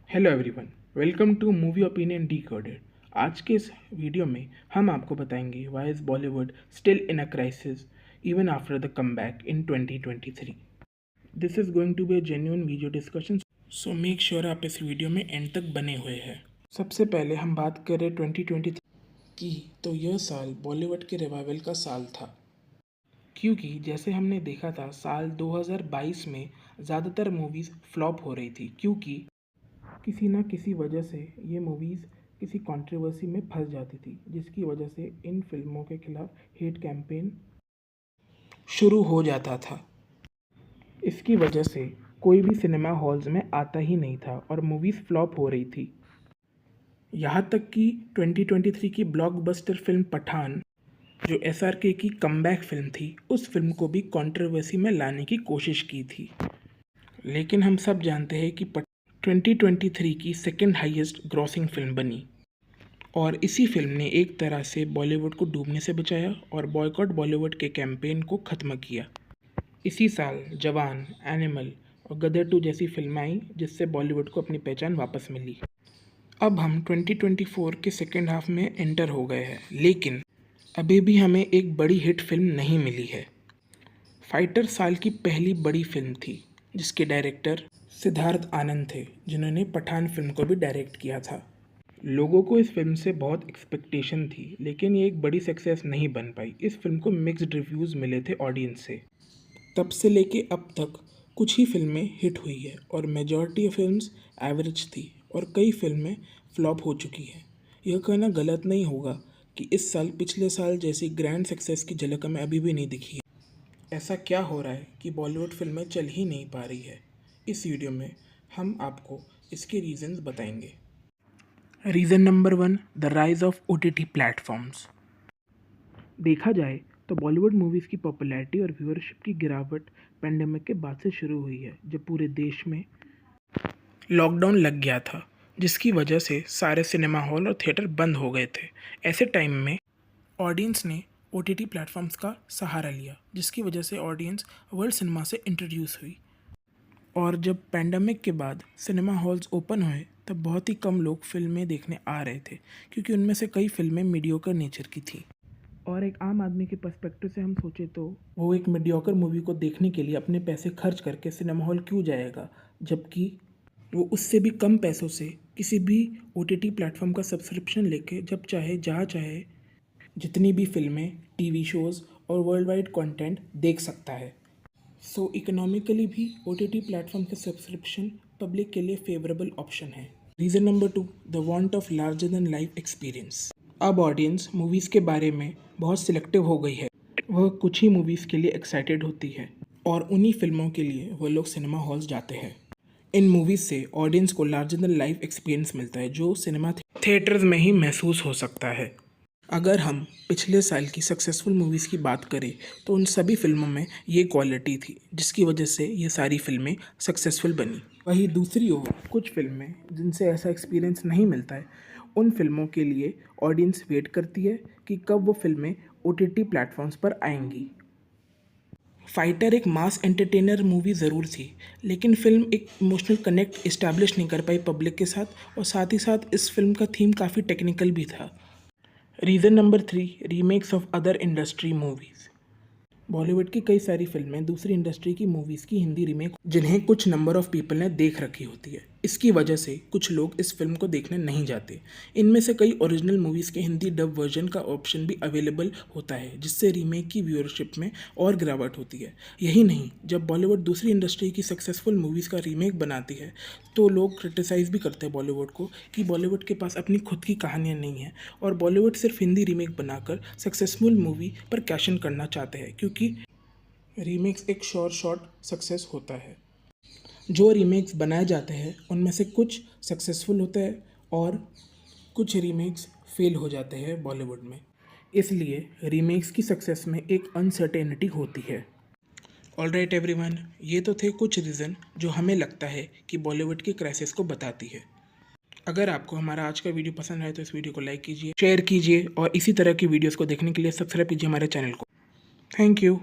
Hello everyone, welcome to movie opinion decoded. आज के इस वीडियो में हम आपको बताएंगे why is Bollywood still in a crisis even after the comeback in 2023। This is going to be a genuine video discussion, so make sure आप इस video में एंड तक बने हुए हैं। सबसे पहले हम बात करें 2023 की, तो यह साल बॉलीवुड के रिवाइवल का साल था, क्योंकि जैसे हमने देखा था साल 2022 में ज़्यादातर मूवीज़ फ्लॉप हो रही थी, क्योंकि किसी ना किसी वजह से ये मूवीज़ किसी कंट्रोवर्सी में फंस जाती थी, जिसकी वजह से इन फिल्मों के खिलाफ हेट कैंपेन शुरू हो जाता था। इसकी वजह से कोई भी सिनेमा हॉल्स में आता ही नहीं था और मूवीज़ फ्लॉप हो रही थी। यहाँ तक कि 2023 की ब्लॉकबस्टर फिल्म पठान, जो एसआरके की कमबैक फिल्म थी, उस फिल्म को भी कंट्रोवर्सी में लाने की कोशिश की थी। लेकिन हम सब जानते हैं कि 2023 की सेकेंड हाईएस्ट ग्रॉसिंग फिल्म बनी और इसी फिल्म ने एक तरह से बॉलीवुड को डूबने से बचाया और बॉयकॉट बॉलीवुड के कैंपेन को ख़त्म किया। इसी साल जवान, एनिमल और गदर 2 जैसी फिल्में आई, जिससे बॉलीवुड को अपनी पहचान वापस मिली। अब हम 2024 के सेकेंड हाफ में एंटर हो गए हैं, लेकिन अभी भी हमें एक बड़ी हिट फिल्म नहीं मिली है। फाइटर साल की पहली बड़ी फिल्म थी, जिसके डायरेक्टर सिद्धार्थ आनंद थे, जिन्होंने पठान फिल्म को भी डायरेक्ट किया था। लोगों को इस फिल्म से बहुत एक्सपेक्टेशन थी, लेकिन ये एक बड़ी सक्सेस नहीं बन पाई। इस फिल्म को मिक्स्ड रिव्यूज़ मिले थे ऑडियंस से। तब से लेके अब तक कुछ ही फिल्में हिट हुई है और मेजॉरिटी फिल्म्स एवरेज थी और कई फिल्में फ्लॉप हो चुकी हैं। यह कहना गलत नहीं होगा कि इस साल पिछले साल जैसी ग्रैंड सक्सेस की झलक हमें अभी भी नहीं दिखी है। ऐसा क्या हो रहा है कि बॉलीवुड फिल्में चल ही नहीं पा रही है? इस वीडियो में हम आपको इसके रीजंस बताएंगे। Reason number 1, the rise of OTT platforms. देखा जाए तो बॉलीवुड मूवीज़ की पॉपुलैरिटी और व्यूअरशिप की गिरावट पेंडेमिक के बाद से शुरू हुई है, जब पूरे देश में लॉकडाउन लग गया था, जिसकी वजह से सारे सिनेमा हॉल और थिएटर बंद हो गए थे। ऐसे टाइम में ऑडियंस ने OTT प्लेटफॉर्म्स का सहारा लिया, जिसकी वजह से ऑडियंस वर्ल्ड सिनेमा से इंट्रोड्यूस हुई। और जब पैंडमिक के बाद सिनेमा हॉल्स ओपन हुए, तब बहुत ही कम लोग फिल्में देखने आ रहे थे, क्योंकि उनमें से कई फिल्में मीडियोकर नेचर की थी। और एक आम आदमी के पर्सपेक्टिव से हम सोचे तो वो एक मीडियोकर मूवी को देखने के लिए अपने पैसे खर्च करके सिनेमा हॉल क्यों जाएगा, जबकि वो उससे भी कम पैसों से किसी भी OTT प्लेटफॉर्म का सब्सक्रिप्शन लेके जब चाहे जहाँ चाहे जितनी भी फिल्में, टीवी शोज़ और वर्ल्ड वाइड कंटेंट देख सकता है। सो इकोनॉमिकली भी OTT प्लेटफॉर्म का सब्सक्रिप्शन पब्लिक के लिए फेवरेबल ऑप्शन है। Reason number 2, the want of larger than life experience. अब ऑडियंस मूवीज़ के बारे में बहुत सिलेक्टिव हो गई है। वह कुछ ही मूवीज़ के लिए एक्साइटेड होती है और उन्हीं फिल्मों के लिए वह लोग सिनेमा हॉल्स जाते हैं। इन मूवीज़ से ऑडियंस को लार्जर देन लाइफ एक्सपीरियंस मिलता है, जो सिनेमा थिएटर्स में ही महसूस हो सकता है। अगर हम पिछले साल की सक्सेसफुल मूवीज़ की बात करें, तो उन सभी फिल्मों में ये क्वालिटी थी, जिसकी वजह से ये सारी फिल्में सक्सेसफुल बनी। वहीं दूसरी ओर कुछ फिल्में जिनसे ऐसा एक्सपीरियंस नहीं मिलता है, उन फिल्मों के लिए ऑडियंस वेट करती है कि कब वो फिल्में OTT प्लेटफॉर्म्स पर आएंगी। फाइटर एक मास एंटरटेनर मूवी ज़रूर थी, लेकिन फिल्म एक इमोशनल कनेक्ट इस्टेब्लिश नहीं कर पाई पब्लिक के साथ, और साथ ही साथ इस फिल्म का थीम काफ़ी टेक्निकल भी था। Reason number 3, remakes of other industry movies. Bollywood की कई सारी फिल्में दूसरी इंडस्ट्री की मूवीज़ की हिंदी रीमेक, जिन्हें कुछ नंबर ऑफ पीपल ने देख रखी होती है। इसकी वजह से कुछ लोग इस फिल्म को देखने नहीं जाते। इनमें से कई ओरिजिनल मूवीज़ के हिंदी डब वर्जन का ऑप्शन भी अवेलेबल होता है, जिससे रीमेक की व्यूअरशिप में और गिरावट होती है। यही नहीं, जब बॉलीवुड दूसरी इंडस्ट्री की सक्सेसफुल मूवीज़ का रीमेक बनाती है, तो लोग क्रिटिसाइज़ भी करते हैं बॉलीवुड को कि बॉलीवुड के पास अपनी खुद की कहानियाँ नहीं हैं और बॉलीवुड सिर्फ हिंदी रीमेक बनाकर सक्सेसफुल मूवी पर कैश इन करना चाहते हैं, क्योंकि रीमेक्स एक शॉर्ट सक्सेस होता है। जो रीमेक्स बनाए जाते हैं उनमें से कुछ सक्सेसफुल होते हैं और कुछ रीमेक्स फेल हो जाते हैं बॉलीवुड में। इसलिए रीमेक्स की सक्सेस में एक अनसर्टेनिटी होती है। ऑलराइट एवरीवन, ये तो थे कुछ रीज़न जो हमें लगता है कि बॉलीवुड की क्राइसिस को बताती है। अगर आपको हमारा आज का वीडियो पसंद आए तो इस वीडियो को लाइक कीजिए, शेयर कीजिए और इसी तरह की वीडियोस को देखने के लिए सब्सक्राइब कीजिए हमारे चैनल को। Thank you.